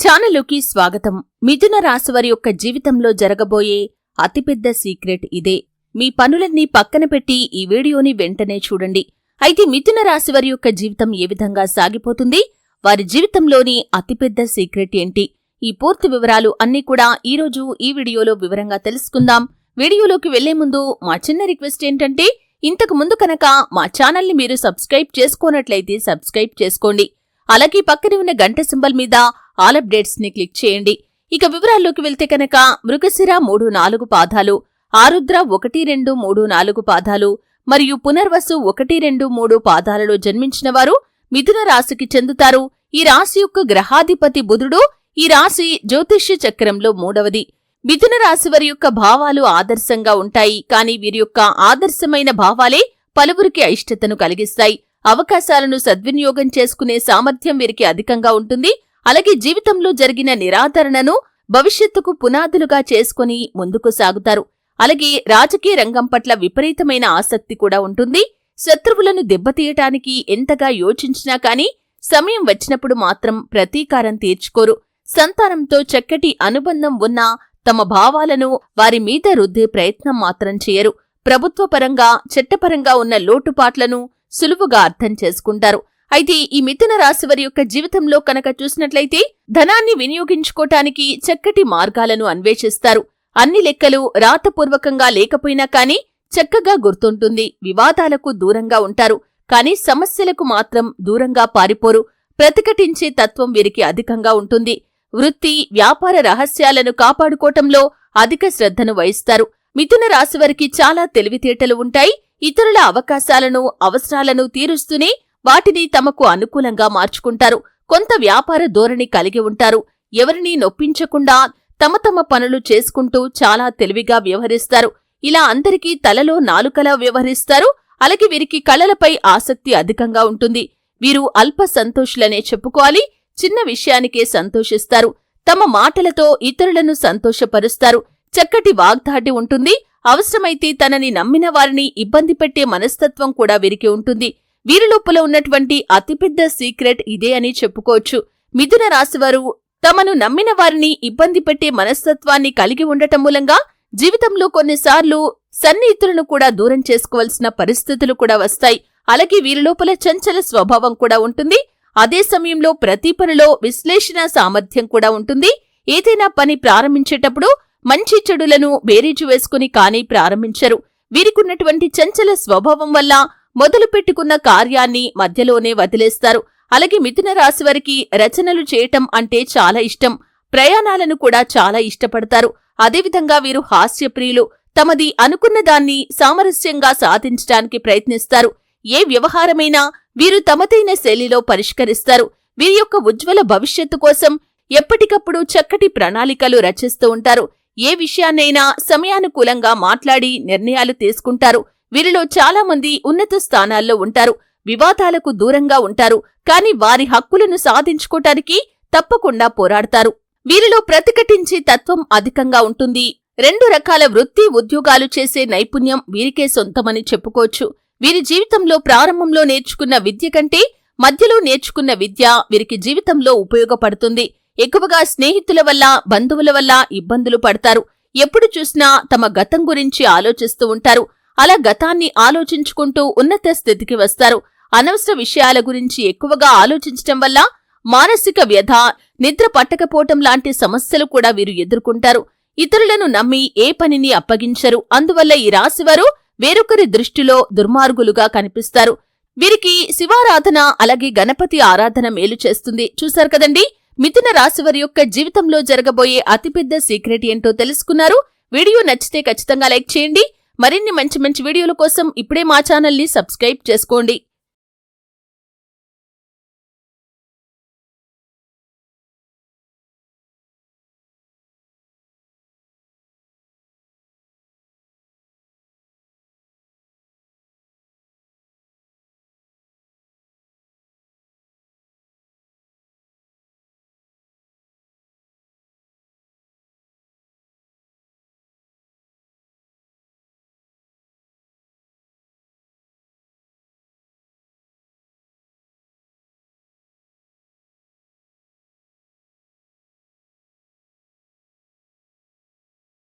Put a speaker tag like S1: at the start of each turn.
S1: ఛానలుకి స్వాగతం. మిథున రాశి వారి యొక్క జీవితంలో జరగబోయే అతిపెద్ద సీక్రెట్ ఇదే. మీ పనులన్నీ పక్కన పెట్టి ఈ వీడియోని వెంటనే చూడండి. అయితే మిథున రాశి వారి యొక్క జీవితం ఏ విధంగా సాగిపోతుంది, వారి జీవితంలోని అతిపెద్ద సీక్రెట్ ఏంటి, ఈ పూర్తి వివరాలు అన్నీ కూడా ఈరోజు ఈ వీడియోలో వివరంగా తెలుసుకుందాం. వీడియోలోకి వెళ్లే ముందు మా చిన్న రిక్వెస్ట్ ఏంటంటే, ఇంతకు ముందు కనుక మా ఛానల్ని మీరు సబ్స్క్రైబ్ చేసుకోనట్లయితే సబ్స్క్రైబ్ చేసుకోండి. అలాగే పక్కనే ఉన్న గంట సింబల్ మీద ఆల్ అప్డేట్స్ ని క్లిక్ చేయండి. ఇక వివరాల్లోకి వెళ్తే కనుక మృగశిర 3-4 పాదాలు, ఆరుద్ర 1-2-3-4 పాదాలు మరియు పునర్వసు 1-2-3 పాదాలలో జన్మించిన వారు మిథున రాశికి చెందుతారు. ఈ రాశి యొక్క గ్రహాధిపతి బుధుడు. ఈ రాశి జ్యోతిష్య చక్రంలో 3వది. మిథున రాశి వారి యొక్క భావాలు ఆదర్శంగా ఉంటాయి. కానీ వీరి యొక్క ఆదర్శమైన భావాలే పలువురికి అయిష్టతను కలిగిస్తాయి. అవకాశాలను సద్వినియోగం చేసుకునే సామర్థ్యం వీరికి అధికంగా ఉంటుంది. అలాగే జీవితంలో జరిగిన నిరాదరణను భవిష్యత్తుకు పునాదులుగా చేసుకుని ముందుకు సాగుతారు. అలాగే రాజకీయ రంగం పట్ల విపరీతమైన ఆసక్తి కూడా ఉంటుంది. శత్రువులను దెబ్బతీయటానికి ఎంతగా యోచించినా కానీ సమయం వచ్చినప్పుడు మాత్రం ప్రతీకారం తీర్చుకోరు. సంతానంతో చక్కటి అనుబంధం ఉన్నా తమ భావాలను వారి మీద రుద్దే ప్రయత్నం మాత్రం చేయరు. ప్రభుత్వపరంగా చట్టపరంగా ఉన్న లోటుపాట్లను సులువుగా అర్థం చేసుకుంటారు. అయితే ఈ మిథున రాశి వారి యొక్క జీవితంలో కనుక చూసినట్లయితే ధనాన్ని వినియోగించుకోటానికి చక్కటి మార్గాలను అన్వేషిస్తారు. అన్ని లెక్కలు రాతపూర్వకంగా లేకపోయినా కానీ చక్కగా గుర్తుంటుంది. వివాదాలకు దూరంగా ఉంటారు. కానీ సమస్యలకు మాత్రం దూరంగా పారిపోరు. ప్రతిఘటించే తత్వం వీరికి అధికంగా ఉంటుంది. వృత్తి వ్యాపార రహస్యాలను కాపాడుకోవటంలో అధిక శ్రద్ధను వహిస్తారు. మిథున రాశి వారికి చాలా తెలివితేటలు ఉంటాయి. ఇతరుల అవకాశాలను అవసరాలను తీరుస్తూనే వాటిని తమకు అనుకూలంగా మార్చుకుంటారు. కొంత వ్యాపార ధోరణి కలిగి ఉంటారు. ఎవరినీ నొప్పించకుండా తమ పనులు చేసుకుంటూ చాలా తెలివిగా వ్యవహరిస్తారు. ఇలా అందరికీ తలలో నాలుకలా వ్యవహరిస్తారు. అలాగే వీరికి కళలపై ఆసక్తి అధికంగా ఉంటుంది. వీరు అల్ప సంతోషులనే చెప్పుకోవాలి. చిన్న విషయానికే సంతోషిస్తారు. తమ మాటలతో ఇతరులను సంతోషపరుస్తారు. చక్కటి వాగ్దాటి ఉంటుంది. అవసరమైతే తనని నమ్మిన వారిని ఇబ్బంది పెట్టే మనస్తత్వం కూడా వీరికి ఉంటుంది. వీరి లోపల ఉన్నటువంటి అతిపెద్ద సీక్రెట్ ఇదే అని చెప్పుకోవచ్చు. మిథున రాశివారు తమను నమ్మిన వారిని ఇబ్బంది పెట్టే మనస్తత్వాన్ని కలిగి ఉండటం మూలంగా జీవితంలో కొన్నిసార్లు సన్నిహితులను కూడా దూరం చేసుకోవాల్సిన పరిస్థితులు కూడా వస్తాయి. అలాగే వీరి లోపల చంచల స్వభావం కూడా ఉంటుంది. అదే సమయంలో ప్రతి పనిలో విశ్లేషణ సామర్థ్యం కూడా ఉంటుంది. ఏదైనా పని ప్రారంభించేటప్పుడు మంచి చెడులను బేరీజు వేసుకుని కానీ ప్రారంభించరు. వీరికున్నటువంటి చంచల స్వభావం వల్ల మొదలు పెట్టుకున్న కార్యాన్ని మధ్యలోనే వదిలేస్తారు. అలాగే మిథున రాశి వారికి రచనలు చేయటం అంటే చాలా ఇష్టం. ప్రయాణాలను కూడా చాలా ఇష్టపడతారు. అదేవిధంగా వీరు హాస్యప్రియులు. తమది అనుకున్న దాన్ని సామరస్యంగా సాధించడానికి ప్రయత్నిస్తారు. ఏ వ్యవహారమైనా వీరు తమదైన శైలిలో పరిష్కరిస్తారు. వీరి యొక్క ఉజ్వల భవిష్యత్తు కోసం ఎప్పటికప్పుడు చక్కటి ప్రణాళికలు రచిస్తూ ఉంటారు. ఏ విషయాన్నైనా సమయానుకూలంగా మాట్లాడి నిర్ణయాలు తీసుకుంటారు. వీరిలో చాలా మంది ఉన్నత స్థానాల్లో ఉంటారు. వివాదాలకు దూరంగా ఉంటారు. కానీ వారి హక్కులను సాధించుకోటానికి తప్పకుండా పోరాడతారు. వీరిలో ప్రతిఘటించే తత్వం అధికంగా ఉంటుంది. 2 రకాల వృత్తి ఉద్యోగాలు చేసే నైపుణ్యం వీరికే సొంతమని చెప్పుకోవచ్చు. వీరి జీవితంలో ప్రారంభంలో నేర్చుకున్న విద్య కంటే మధ్యలో నేర్చుకున్న విద్య వీరికి జీవితంలో ఉపయోగపడుతుంది. ఎక్కువగా స్నేహితుల వల్ల బంధువుల వల్ల ఇబ్బందులు పడతారు. ఎప్పుడు చూసినా తమ గతం గురించి ఆలోచిస్తూ ఉంటారు. అలా గతాన్ని ఆలోచించుకుంటూ ఉన్నత స్థితికి వస్తారు. అనవసర విషయాల గురించి ఎక్కువగా ఆలోచించటం వల్ల మానసిక వ్యధ, నిద్ర పట్టకపోవటం లాంటి సమస్యలు కూడా వీరు ఎదుర్కొంటారు. ఇతరులను నమ్మి ఏ పనిని అప్పగించరు. అందువల్ల ఈ రాశివారు వేరొకరి దృష్టిలో దుర్మార్గులుగా కనిపిస్తారు. వీరికి శివారాధన అలాగే గణపతి ఆరాధన మేలు చేస్తుంది. చూశారు కదండి, మిథున రాశివారి యొక్క జీవితంలో జరగబోయే అతిపెద్ద సీక్రెట్ ఏంటో తెలుసుకున్నారు. వీడియో నచ్చితే ఖచ్చితంగా లైక్ చేయండి. మరిన్ని మంచి వీడియోల కోసం ఇప్పుడే మా ఛానల్ని సబ్స్క్రైబ్ చేసుకోండి.